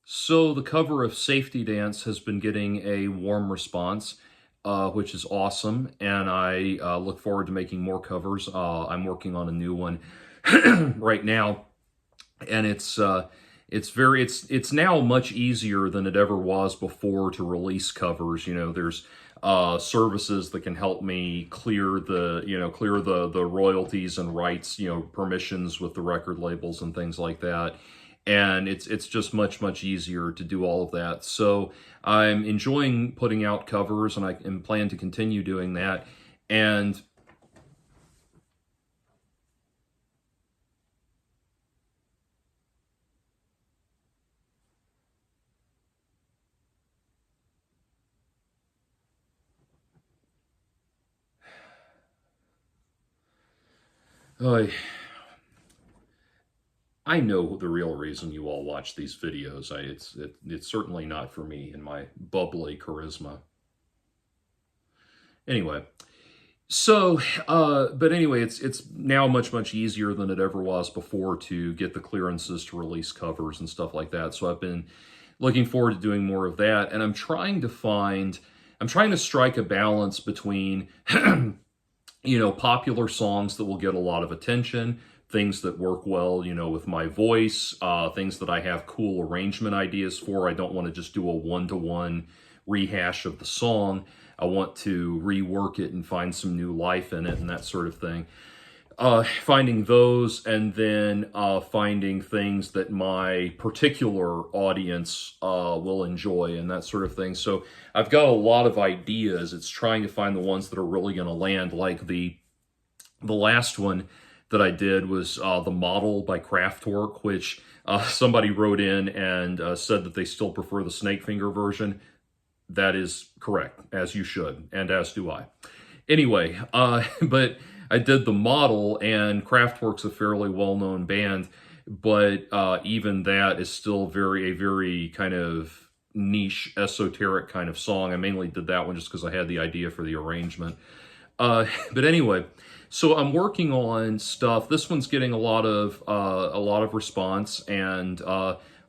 So the cover of Safety Dance has been getting a warm response, which is awesome, and I look forward to making more covers. I'm working on a new one right now, and it's now much easier than it ever was before to release covers. There's services that can help me clear the royalties and rights, permissions with the record labels and things like that. And it's just much easier to do all of that. So I'm enjoying putting out covers, and I plan to continue doing that. And I know the real reason you all watch these videos. It's certainly not for me and my bubbly charisma. Anyway, but anyway, it's now much easier than it ever was before to get the clearances to release covers and stuff like that. So I've been looking forward to doing more of that, and I'm trying to strike a balance between popular songs that will get a lot of attention, things that work well, with my voice, things that I have cool arrangement ideas for. I don't want to just do a one-to-one rehash of the song. I want to rework it and find some new life in it and that sort of thing. Finding those, and then finding things that my particular audience will enjoy and that sort of thing. So I've got a lot of ideas. It's trying to find the ones that are really going to land. Like the last one that I did was The Model by Kraftwerk, which somebody wrote in and said that they still prefer the snake finger version. That is correct, as you should, and as do I. Anyway, but I did The Model, and Kraftwerk's a fairly well-known band, but even that is still a very kind of niche, esoteric kind of song. I mainly did that one just because I had the idea for the arrangement. But anyway, so I'm working on stuff. This one's getting a lot of response, and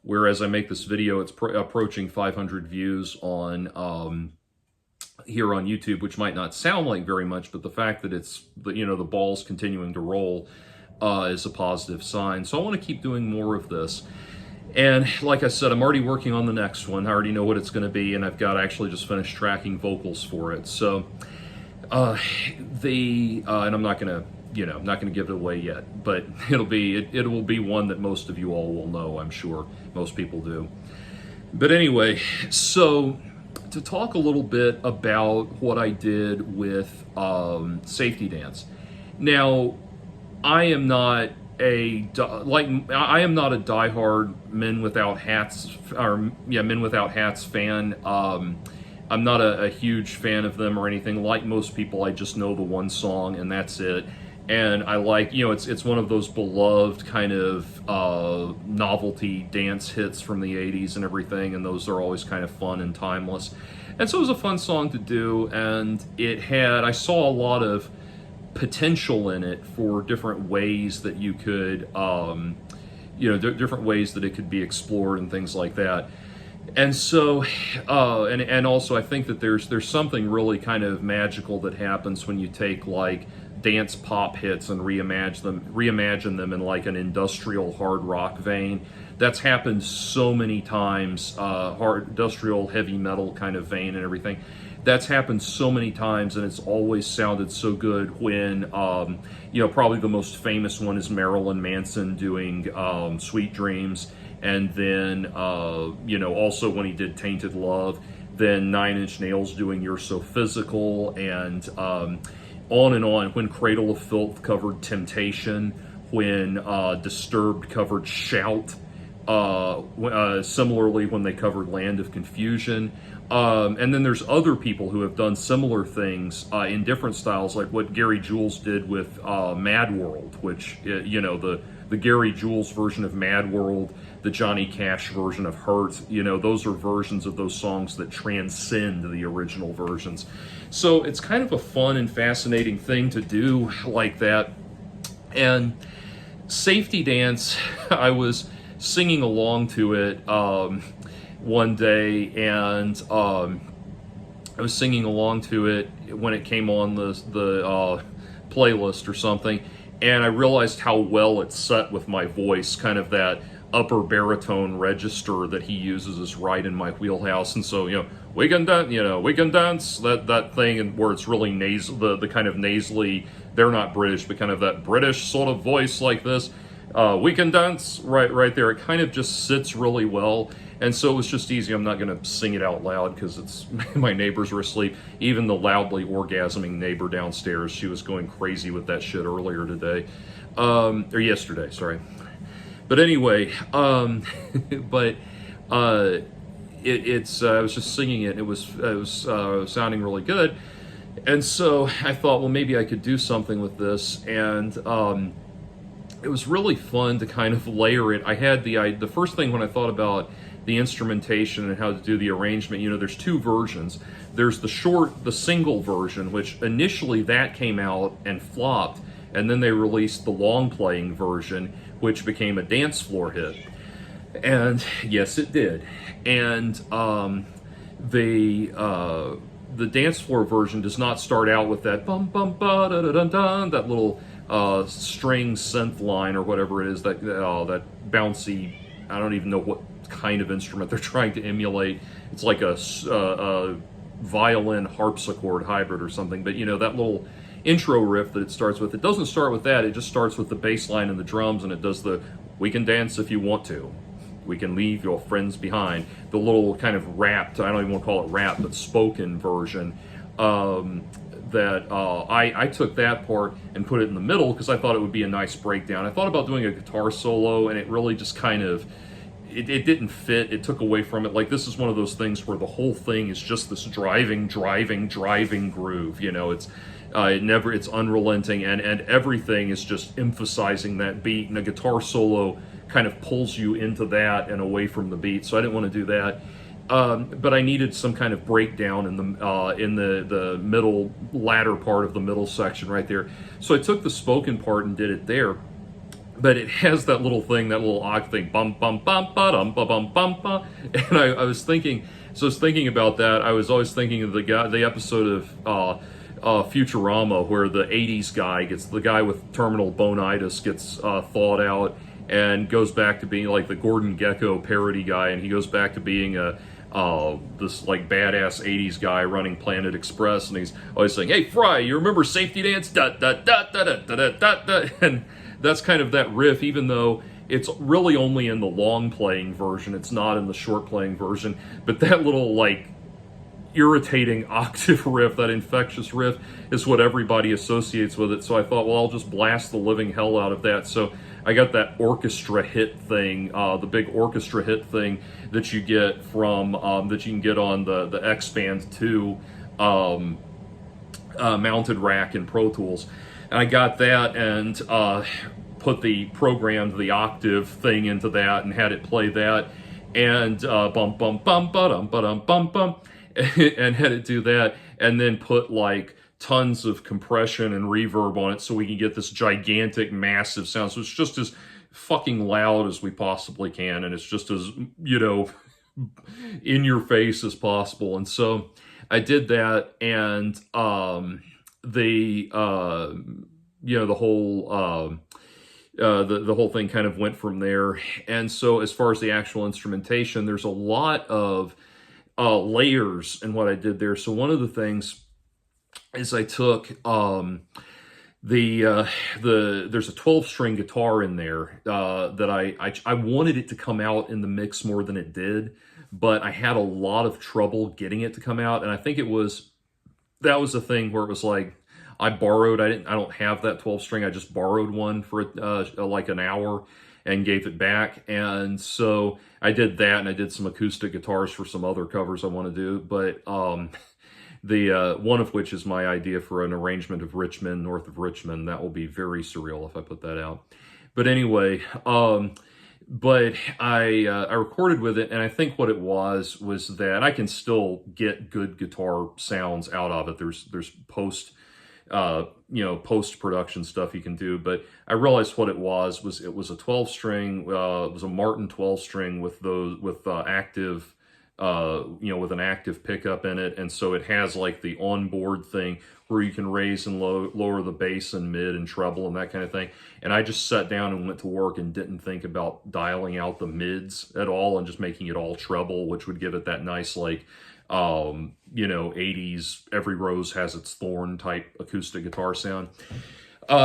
whereas I make this video, it's approaching 500 views on here on YouTube, which might not sound like very much, but the fact that the ball's continuing to roll is a positive sign. So I want to keep doing more of this. And like I said, I'm already working on the next one. I already know what it's going to be, and I've got actually just finished tracking vocals for it. So and I'm not going to give it away yet, but it will be one that most of you all will know, I'm sure. Most people do. But anyway, so to talk a little bit about what I did with Safety Dance. Now, I am not a diehard Men Without Hats fan. I'm not a huge fan of them or anything. Like most people, I just know the one song and that's it. And I like, it's one of those beloved kind of novelty dance hits from the 80s and everything, and those are always kind of fun and timeless. And so it was a fun song to do, and I saw a lot of potential in it for different ways that you could, different ways that it could be explored and things like that. And so, and also I think that there's something really kind of magical that happens when you take like dance pop hits and reimagine them in like an industrial hard rock vein. That's happened so many times, hard industrial heavy metal kind of vein and everything. That's happened so many times, and it's always sounded so good when, probably the most famous one is Marilyn Manson doing Sweet Dreams, and then, also when he did Tainted Love, then 9 Inch Nails doing You're So Physical, and on and on. When Cradle of Filth covered Temptation, when Disturbed covered Shout, similarly when they covered Land of Confusion. And then there's other people who have done similar things in different styles, like what Gary Jules did with Mad World, which, the Gary Jules version of Mad World, the Johnny Cash version of Hurt, those are versions of those songs that transcend the original versions. So it's kind of a fun and fascinating thing to do like that. And Safety Dance, I was singing along to it one day, and I was singing along to it when it came on the playlist or something, and I realized how well it's set with my voice, kind of that upper baritone register that he uses is right in my wheelhouse. And so, we can dance, we can dance, that thing, and where it's really nasal, the kind of nasally, they're not British, but kind of that British sort of voice like this. We can dance, right there. It kind of just sits really well. And so it was just easy. I'm not going to sing it out loud because it's my neighbors are asleep. Even the loudly orgasming neighbor downstairs, she was going crazy with that shit earlier today. Or yesterday, sorry. But anyway, but it's I was just singing it. It was sounding really good. And so I thought, well, maybe I could do something with this. And it was really fun to kind of layer it. I had the first thing when I thought about the instrumentation and how to do the arrangement, there's two versions. There's the single version, which initially that came out and flopped, and then they released the long playing version, which became a dance floor hit. And yes, it did. And the dance floor version does not start out with that bum bum ba da da dun dun, that little string synth line or whatever it is, that bouncy, I don't even know what kind of instrument they're trying to emulate. It's like a violin harpsichord hybrid or something, but that little intro riff that it starts with, it doesn't start with that. It just starts with the bass line and the drums, and it does the "we can dance if you want to, we can leave your friends behind," the little kind of rapped, I don't even want to call it rap, but spoken version. I took that part and put it in the middle because I thought it would be a nice breakdown. I thought about doing a guitar solo, and it really just kind of, it didn't fit. It took away from it. Like, this is one of those things where the whole thing is just this driving groove. It's unrelenting, and everything is just emphasizing that beat, and a guitar solo kind of pulls you into that and away from the beat. So I didn't want to do that. But I needed some kind of breakdown in the middle, latter part of the middle section right there. So I took the spoken part and did it there. But it has that little thing, that little odd thing, bum bum bum ba dum ba bum bum ba. And I was thinking about that. I was always thinking of the episode of Futurama where the '80s guy the guy with terminal bonitis gets thawed out and goes back to being like the Gordon Gekko parody guy, and he goes back to being this like badass '80s guy running Planet Express, and he's always saying, "Hey Fry, you remember Safety Dance?" Da da da da da da da da. And that's kind of that riff, even though it's really only in the long playing version. It's not in the short playing version. But that little like irritating octave riff, that infectious riff, is what everybody associates with it. So I thought, well, I'll just blast the living hell out of that. So I got that orchestra hit thing, the big orchestra hit thing that you get from that you can get on the X-Band 2 mounted rack in Pro Tools. And I got that and put the octave thing into that and had it play that, and bum bum bum ba-dum ba-dum bum bum, and had it do that, and then put like tons of compression and reverb on it so we can get this gigantic, massive sound. So it's just as fucking loud as we possibly can, and it's just as, in your face as possible. And so I did that, and the whole thing kind of went from there. And so as far as the actual instrumentation, there's a lot of layers in what I did there. So one of the things is I took there's a 12-string guitar in there that I wanted it to come out in the mix more than it did, but I had a lot of trouble getting it to come out. And I think that was the thing where it was like, I don't have that 12-string. I just borrowed one for like an hour and gave it back. And so I did that, and I did some acoustic guitars for some other covers I want to do. But the one of which is my idea for an arrangement of Richmond, north of Richmond. That will be very surreal if I put that out. But anyway, but I recorded with it, and I think what it was that I can still get good guitar sounds out of it. There's post post-production stuff you can do. But I realized what it was it was a 12 string, it was a Martin 12 string with active, with an active pickup in it. And so it has like the onboard thing where you can raise and lower the bass and mid and treble and that kind of thing. And I just sat down and went to work and didn't think about dialing out the mids at all and just making it all treble, which would give it that nice, like, 80s, every rose has its thorn type acoustic guitar sound.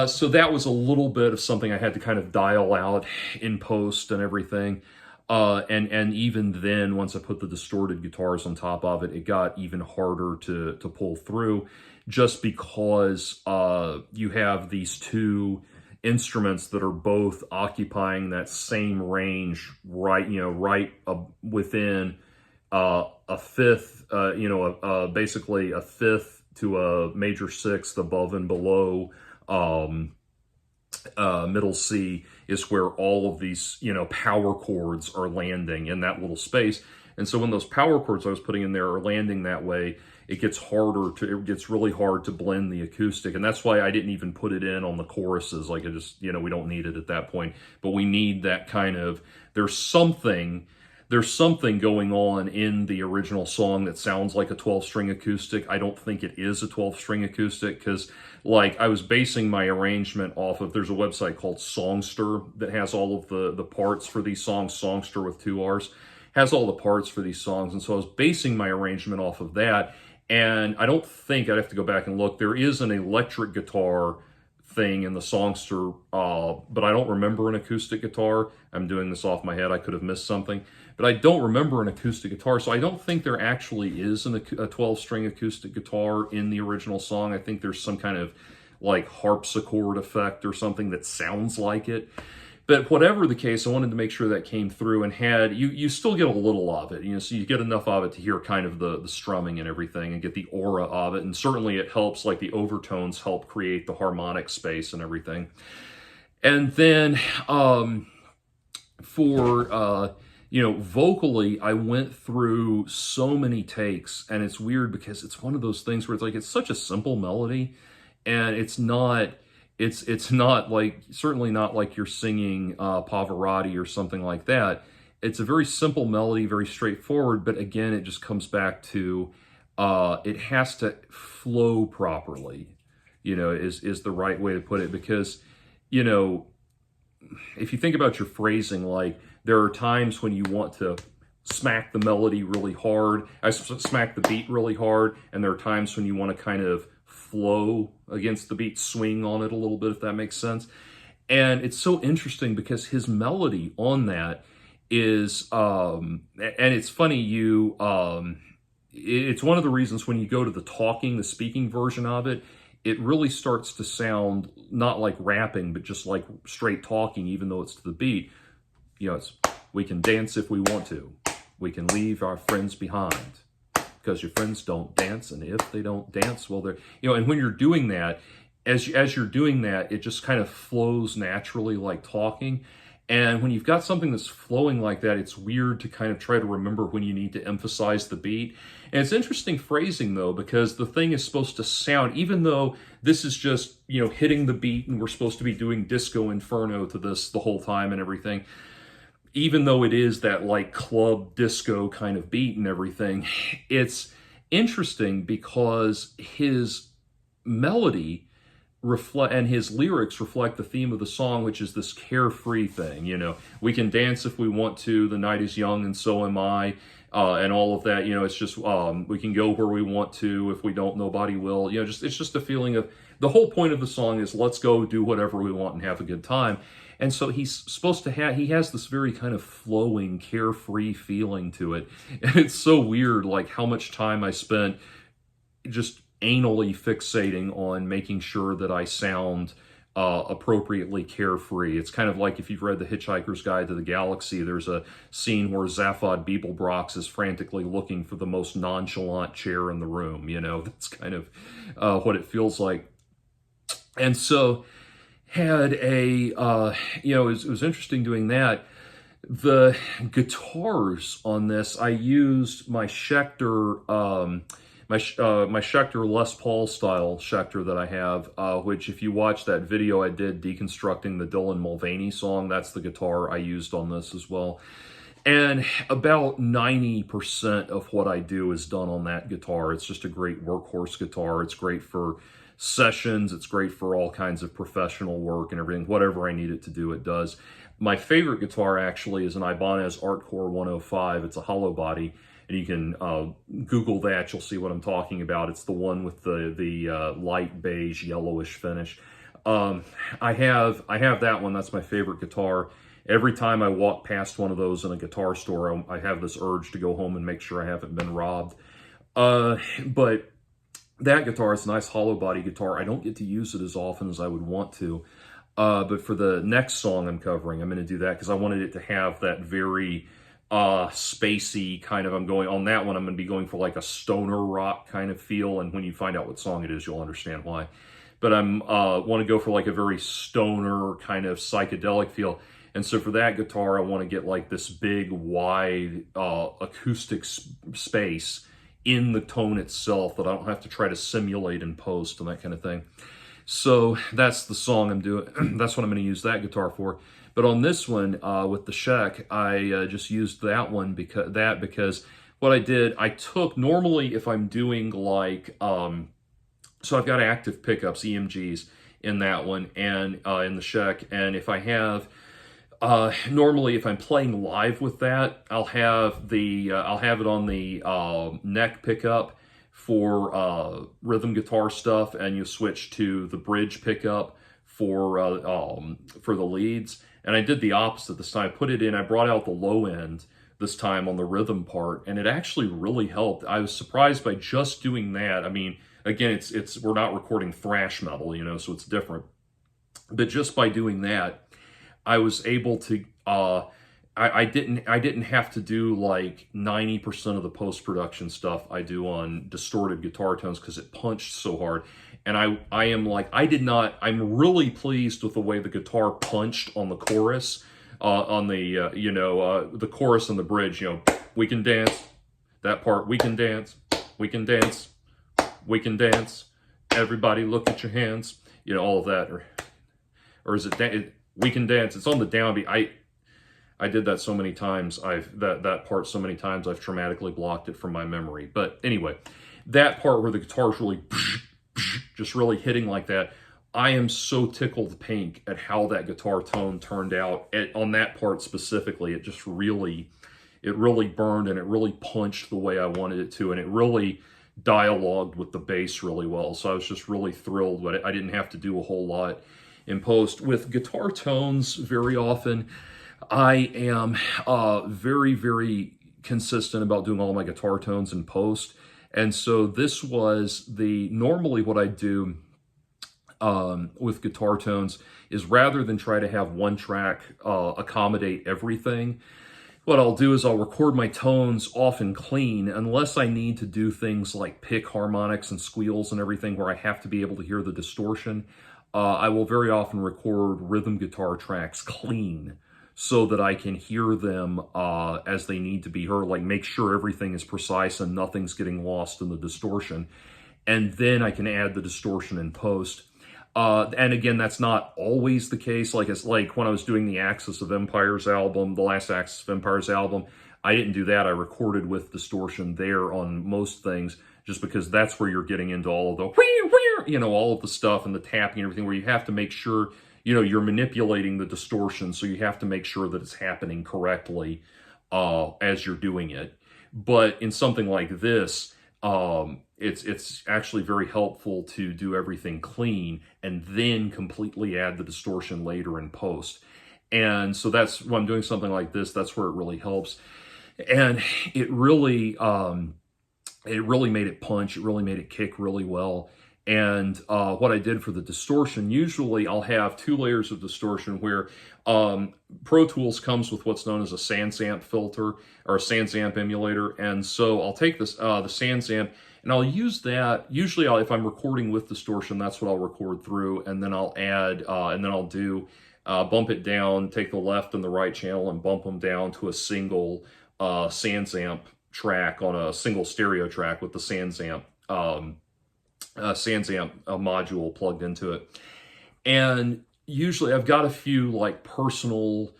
So that was a little bit of something I had to kind of dial out in post and everything. And even then, once I put the distorted guitars on top of it, it got even harder to pull through, just because you have these two instruments that are both occupying that same range, right within a fifth, basically a fifth to a major sixth above and below middle C is where all of these, power chords are landing in that little space. And so when those power chords I was putting in there are landing that way, it gets really hard to blend the acoustic. And that's why I didn't even put it in on the choruses. Like, we don't need it at that point, but we need that kind of, there's something going on in the original song that sounds like a 12-string acoustic. I don't think it is a 12-string acoustic, because like I was basing my arrangement off of, there's a website called Songster that has all of the parts for these songs. Songster with 2 R's has all the parts for these songs. And so I was basing my arrangement off of that. And I don't think, I'd have to go back and look, there is an electric guitar thing in the Songster, but I don't remember an acoustic guitar. I'm doing this off my head. I could have missed something, but I don't remember an acoustic guitar. So I don't think there actually is a 12-string acoustic guitar in the original song. I think there's some kind of like harpsichord effect or something that sounds like it. But whatever the case, I wanted to make sure that came through, and you still get a little of it, so you get enough of it to hear kind of the strumming and everything and get the aura of it. And certainly it helps, like the overtones help create the harmonic space and everything. And then vocally, I went through so many takes, and it's weird because it's one of those things where it's such a simple melody, and it's not like, certainly not like you're singing Pavarotti or something like that. It's a very simple melody, very straightforward, but again, it just comes back to it has to flow properly, is the right way to put it. Because, if you think about your phrasing, like there are times when you want to smack the melody really hard, smack the beat really hard, and there are times when you want to kind of flow against the beat, swing on it a little bit, if that makes sense. And it's so interesting because his melody on that is, and it's funny, it's one of the reasons when you go to the speaking version of it, it really starts to sound not like rapping, but just like straight talking, even though it's to the beat. It's, we can dance if we want to. We can leave our friends behind, because your friends don't dance, and if they don't dance, well, they're, and when you're doing that, as you're doing that, it just kind of flows naturally like talking. And when you've got something that's flowing like that, it's weird to kind of try to remember when you need to emphasize the beat. And it's interesting phrasing, though, because the thing is supposed to sound, even though this is just, hitting the beat, and we're supposed to be doing Disco Inferno to this the whole time and everything, even though it is that like club disco kind of beat and everything, it's interesting because his melody and his lyrics reflect the theme of the song, which is this carefree thing. We can dance if we want to, the night is young and so am I, and all of that. It's just, we can go where we want to, if we don't, nobody will. It's just a feeling of, the whole point of the song is let's go do whatever we want and have a good time. And so he has this very kind of flowing, carefree feeling to it. And it's so weird, like how much time I spent just anally fixating on making sure that I sound appropriately carefree. It's kind of like if you've read The Hitchhiker's Guide to the Galaxy, there's a scene where Zaphod Beeblebrox is frantically looking for the most nonchalant chair in the room. That's kind of what it feels like. And so had it was interesting doing that. The guitars on this, I used my Schecter my Schecter Les Paul style Schecter that I have, which if you watch that video I did deconstructing the Dylan Mulvaney song, that's the guitar I used on this as well. And about 90% of what I do is done on that guitar. It's just a great workhorse guitar. It's great for sessions. It's great for all kinds of professional work and everything. Whatever I need it to do, it does. My favorite guitar actually is an Ibanez Artcore 105. It's a hollow body. And you can Google that. You'll see what I'm talking about. It's the one with the light beige yellowish finish. I have that one. That's my favorite guitar. Every time I walk past one of those in a guitar store, I have this urge to go home and make sure I haven't been robbed. But that guitar is a nice hollow body guitar. I don't get to use it as often as I would want to. But for the next song I'm covering, I'm going to do that because I wanted it to have that very spacey kind of, I'm going on that one, I'm going to be going for like a stoner rock kind of feel. And when you find out what song it is, you'll understand why. But I'm want to go for like a very stoner kind of psychedelic feel. And so for that guitar, I want to get like this big, wide acoustic space in the tone itself that I don't have to try to simulate in post and that kind of thing. So that's the song I'm doing. That's what I'm going to use that guitar for. But on this one, with the Schec, I just used that one because what I did, I took, normally if I'm doing like, so I've got active pickups, EMGs, in that one and in the Schec, and if I have, normally if I'm playing live with that, I'll have it on the neck pickup for rhythm guitar stuff, and you switch to the bridge pickup for the leads. And I did the opposite this time. I put it in, I brought out the low end this time on the rhythm part, and it actually really helped. I was surprised by just doing that. I mean, again, we're not recording thrash metal, you know, so it's different. But just by doing that, I was able to, I didn't have to do like 90% of the post-production stuff I do on distorted guitar tones because it punched so hard. And I'm really pleased with the way the guitar punched on the chorus, on the, the chorus and the bridge, we can dance, that part, we can dance, we can dance, we can dance, everybody look at your hands, all of that. Or is it, we can dance, it's on the downbeat. I did that so many times, that part so many times, I've traumatically blocked it from my memory. But anyway, that part where the guitar is really just really hitting like that, I am so tickled pink at how that guitar tone turned out on that part specifically. It just really burned, and it really punched the way I wanted it to, and it really dialogued with the bass really well. So I was just really thrilled, but I didn't have to do a whole lot in post. With guitar tones, very often I am very, very consistent about doing all my guitar tones in post. And so this was normally what I do with guitar tones is, rather than try to have one track accommodate everything, what I'll do is I'll record my tones often clean, unless I need to do things like pick harmonics and squeals and everything where I have to be able to hear the distortion. I will very often record rhythm guitar tracks clean, so that I can hear them as they need to be heard, like make sure everything is precise and nothing's getting lost in the distortion. And then I can add the distortion in post. And again, that's not always the case. Like when I was doing the Axis of Empires album, the last Axis of Empires album, I didn't do that. I recorded with distortion there on most things, just because that's where you're getting into all of the, all of the stuff and the tapping and everything, where you have to make sure you're manipulating the distortion, so you have to make sure that it's happening correctly as you're doing it. But in something like this, it's actually very helpful to do everything clean and then completely add the distortion later in post. And so that's when I'm doing something like this, that's where it really helps. And it really made it punch. It really made it kick really well. And what I did for the distortion, usually I'll have 2 layers of distortion, where Pro Tools comes with what's known as a SansAmp filter, or a SansAmp emulator. And so I'll take this the SansAmp, and I'll use that. Usually if I'm recording with distortion, that's what I'll record through, and then I'll add, and then I'll do, bump it down, take the left and the right channel and bump them down to a single SansAmp track on a single stereo track with the SansAmp SansAmp module plugged into it. And usually I've got a few like personal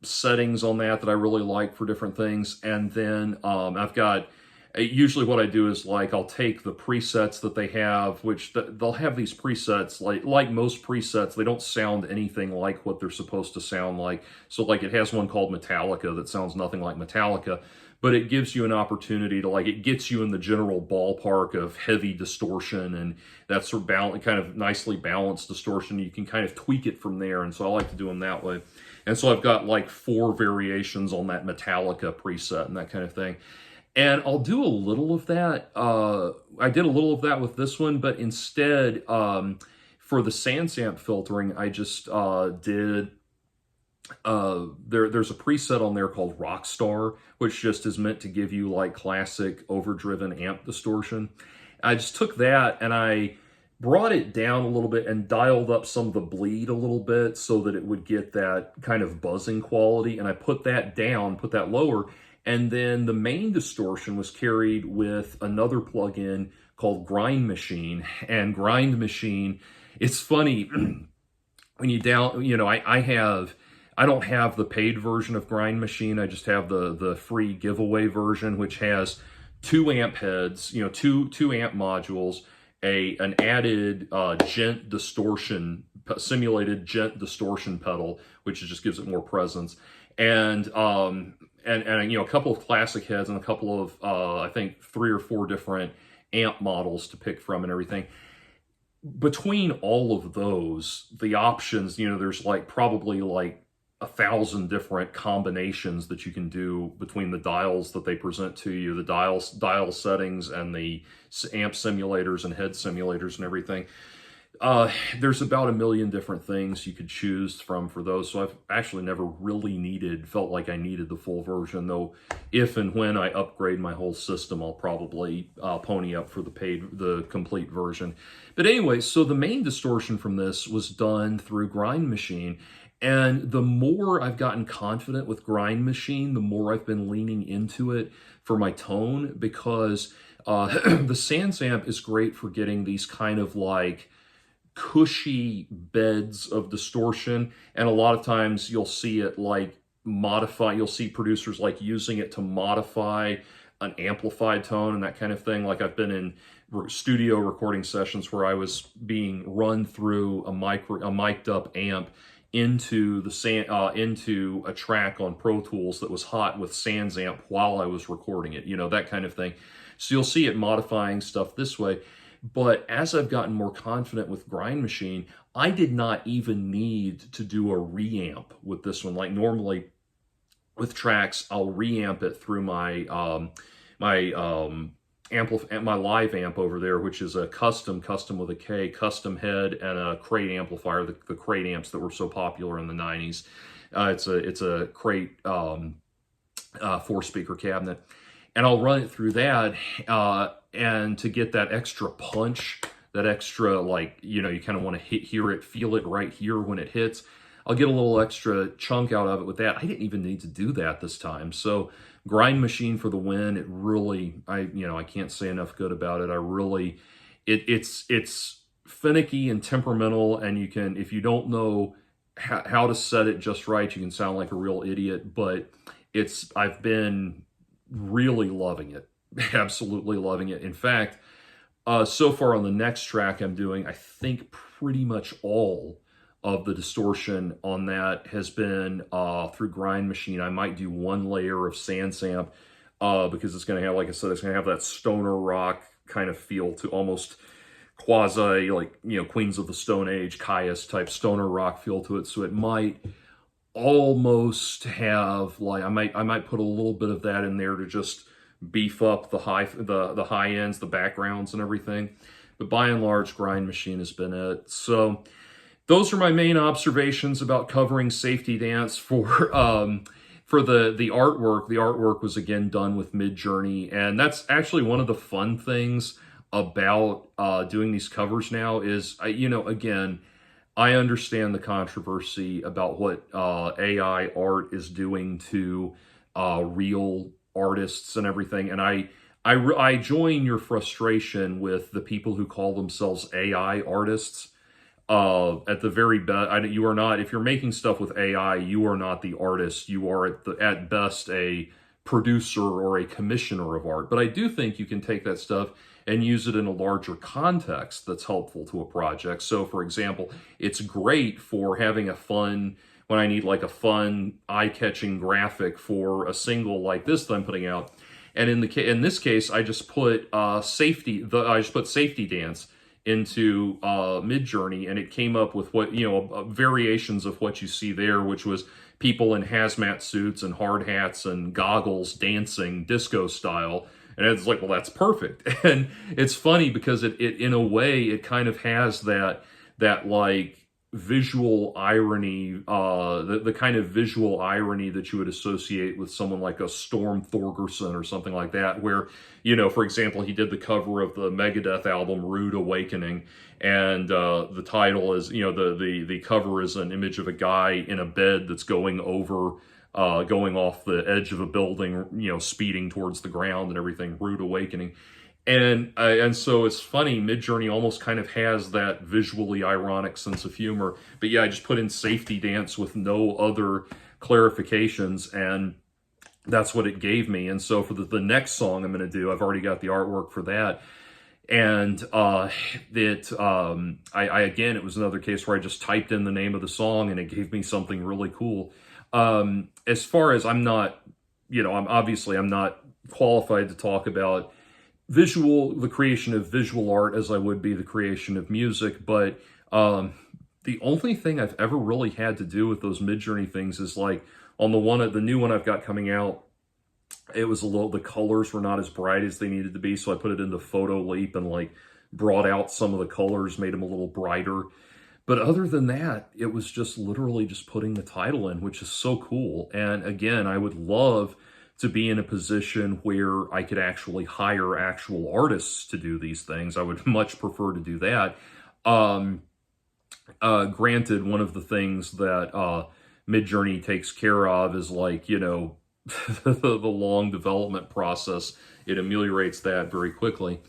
settings on that I really like for different things. And then I've got, usually what I do is like I'll take the presets that they have, which they'll have these presets, like most presets, they don't sound anything like what they're supposed to sound like. So like it has one called Metallica that sounds nothing like Metallica, but it gives you an opportunity to like, it gets you in the general ballpark of heavy distortion, and that sort of kind of nicely balanced distortion. You can kind of tweak it from there, and so I like to do them that way. And so I've got like 4 variations on that Metallica preset and that kind of thing. And I'll do a little of that. I did a little of that with this one, but instead, for the SansAmp filtering, I just did, there's a preset on there called Rockstar, which just is meant to give you like classic overdriven amp distortion. I just took that and I brought it down a little bit and dialed up some of the bleed a little bit so that it would get that kind of buzzing quality. And I put that down, put that lower. And then the main distortion was carried with another plugin called Grind Machine. And Grind Machine, it's funny, when you I don't have the paid version of Grind Machine. I just have the free giveaway version, which has 2 amp heads, two amp modules, an added gent distortion, simulated gent distortion pedal, which just gives it more presence, and a couple of classic heads and a couple of I think 3 or 4 different amp models to pick from and everything. Between all of those, the options, there's like probably like 1,000 different combinations that you can do between the dials that they present to you, the dial settings and the amp simulators and head simulators and everything. There's about 1 million different things you could choose from for those. So I've actually never really felt like I needed the full version, though if and when I upgrade my whole system, I'll probably pony up for the complete version. But anyway, so the main distortion from this was done through Grind Machine. And the more I've gotten confident with Grind Machine, the more I've been leaning into it for my tone, because the SansAmp is great for getting these kind of like cushy beds of distortion. And a lot of times you'll see it like you'll see producers like using it to modify an amplified tone and that kind of thing. Like I've been in studio recording sessions where I was being run through a mic'd up amp into a track on Pro Tools that was hot with SansAmp while I was recording it, that kind of thing. So you'll see it modifying stuff this way. But as I've gotten more confident with Grind Machine, I did not even need to do a reamp with this one. Like normally with tracks, I'll reamp it through my my live amp over there, which is a custom with a K, custom head and a crate amplifier, the crate amps that were so popular in the 90s. It's a crate 4-speaker cabinet. And I'll run it through that, and to get that extra punch, that extra, like, you kind of want to hear it, feel it right here when it hits, I'll get a little extra chunk out of it with that. I didn't even need to do that this time. So Grind Machine for the win. It really, I can't say enough good about it. It's finicky and temperamental, and you can, if you don't know how to set it just right, you can sound like a real idiot, but I've been really loving it, absolutely loving it. In fact, so far on the next track I'm doing, I think pretty much all of the distortion on that has been through Grind Machine. I might do 1 layer of SansAmp because it's going to have, like I said, it's going to have that stoner rock kind of feel to almost quasi, like, Queens of the Stone Age, Caius type stoner rock feel to it. So it might almost have, like, I might put a little bit of that in there to just beef up the high ends, the backgrounds and everything. But by and large, Grind Machine has been it. So those are my main observations about covering Safety Dance for the artwork. The artwork was again done with Midjourney, and that's actually one of the fun things about doing these covers now is, again, I understand the controversy about what AI art is doing to real artists and everything, and I I join your frustration with the people who call themselves AI artists. At the very best, you are not, if you're making stuff with AI, you are not the artist. You are at best a producer or a commissioner of art. But I do think you can take that stuff and use it in a larger context that's helpful to a project. So for example, it's great for having a fun, when I need like a fun, eye-catching graphic for a single like this that I'm putting out. And in this case, I just put Safety Dance into Midjourney, and it came up with what, variations of what you see there, which was people in hazmat suits and hard hats and goggles dancing disco style. And it's like, well, that's perfect. And it's funny because it in a way, it kind of has that like visual irony, the kind of visual irony that you would associate with someone like a Storm Thorgerson or something like that, where, for example, he did the cover of the Megadeth album Rude Awakening, and the title is, the cover is an image of a guy in a bed that's going off the edge of a building, speeding towards the ground and everything, Rude Awakening. And so it's funny, Midjourney almost kind of has that visually ironic sense of humor. But yeah, I just put in Safety Dance with no other clarifications, and that's what it gave me. And so for the next song I'm going to do, I've already got the artwork for that. And again, it was another case where I just typed in the name of the song and it gave me something really cool. As far as I'm not qualified to talk about the creation of visual art as I would be the creation of music, but the only thing I've ever really had to do with those Midjourney things is like on the new one I've got coming out, it was the colors were not as bright as they needed to be, so I put it into Photo Leap and like brought out some of the colors, made them a little brighter. But other than that, it was just literally just putting the title in, which is so cool. And again, I would love to be in a position where I could actually hire actual artists to do these things. I would much prefer to do that. Granted, one of the things that Midjourney takes care of is like, the long development process. It ameliorates that very quickly.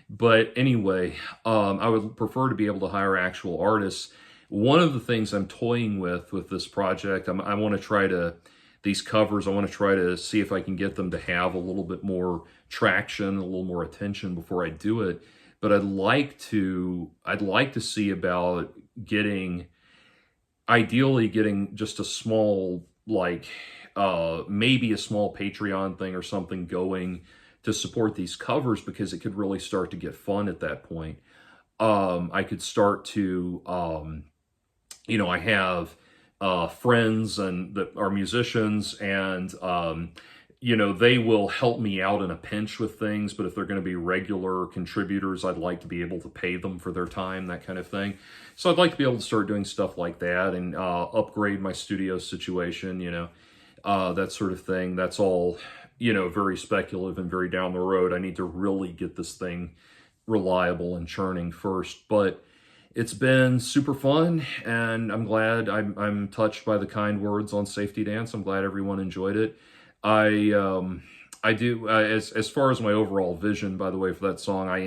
But anyway, I would prefer to be able to hire actual artists. One of the things I'm toying with this project, I want to try to, these covers, I want to try to see if I can get them to have a little bit more traction, a little more attention before I do it. But I'd like to see about ideally getting just a small, like, maybe a small Patreon thing or something going to support these covers, because it could really start to get fun at that point. I could start to, I have friends that are musicians, and they will help me out in a pinch with things, but if they're going to be regular contributors, I'd like to be able to pay them for their time, that kind of thing. So I'd like to be able to start doing stuff like that and upgrade my studio situation, that sort of thing. That's all, very speculative and very down the road. I need to really get this thing reliable and churning first, but it's been super fun, and I'm glad. I'm touched by the kind words on Safety Dance. I'm glad everyone enjoyed it. I do, as far as my overall vision, by the way, for that song, I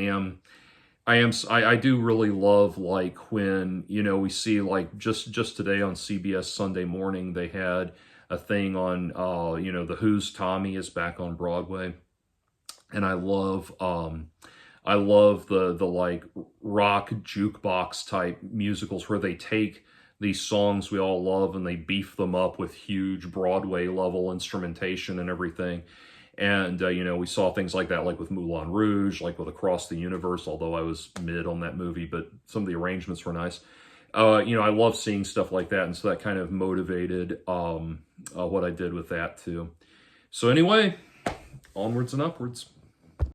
do really love, like, when, we see, like, just today on CBS Sunday Morning, they had a thing on, The Who's Tommy is back on Broadway. And I love the like rock jukebox type musicals where they take these songs we all love and they beef them up with huge Broadway level instrumentation and everything. And, we saw things like that, like with Moulin Rouge, like with Across the Universe, although I was mid on that movie, but some of the arrangements were nice. I love seeing stuff like that. And so that kind of motivated what I did with that too. So anyway, onwards and upwards.